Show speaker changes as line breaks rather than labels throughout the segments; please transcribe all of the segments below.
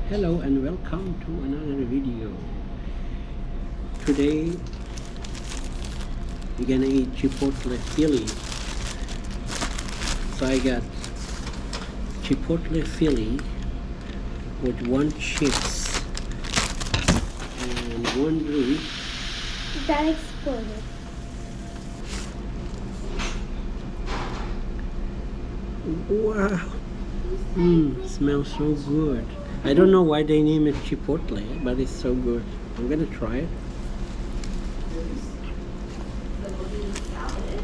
Hello and welcome to another video. Today we're gonna eat Chipotle Philly. So I got Chipotle Philly with 1 chips and 1 drink.
That exploded.
Wow! Smells so good. I don't know why they name it Chipotle, but it's so good. I'm gonna try it.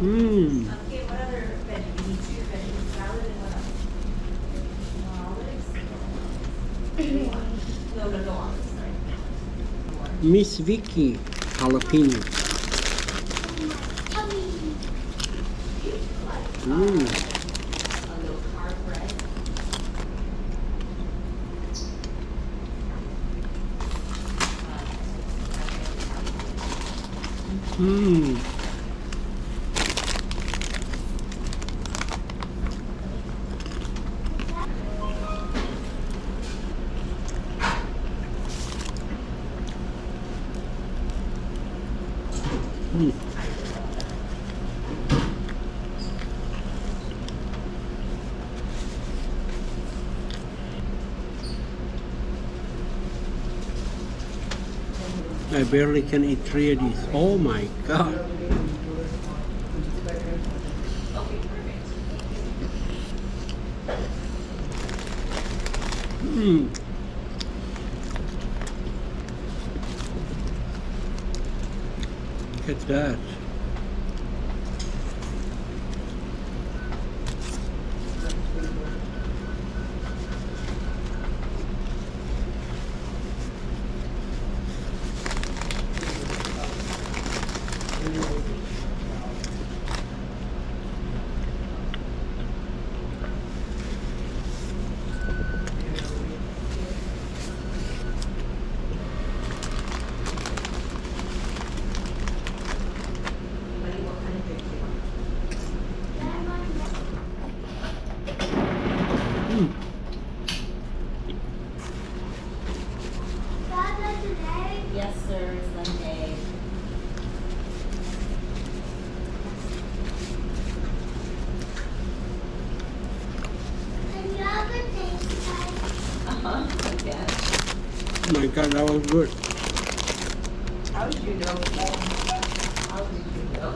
Mmm.
Okay, what other veggie? You need 2 veggies, salad and what else? No, olives, sorry.
Miss Vicky jalapeno. Mmm.
A little carb bread.
Mmm. I barely can eat 3 of these. Oh my god.
Okay, perfect.
Mmm. Look at that.
Buddy, what kind of drink do you want? Yes, sir, it's lemonade. Yeah.
Oh my god, that was good.
How did you know? How did you know?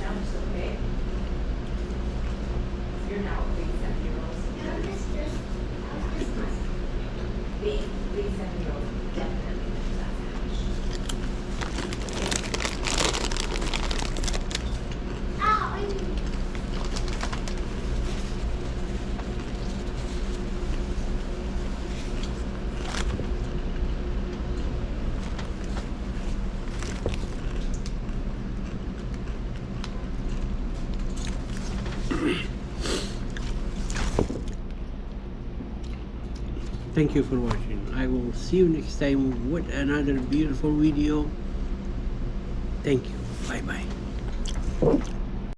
Sounds okay. You're now a big 7-year-old. Big 7-year-old, definitely.
Thank you for watching. I will see you next time with another beautiful video. Thank you. Bye bye.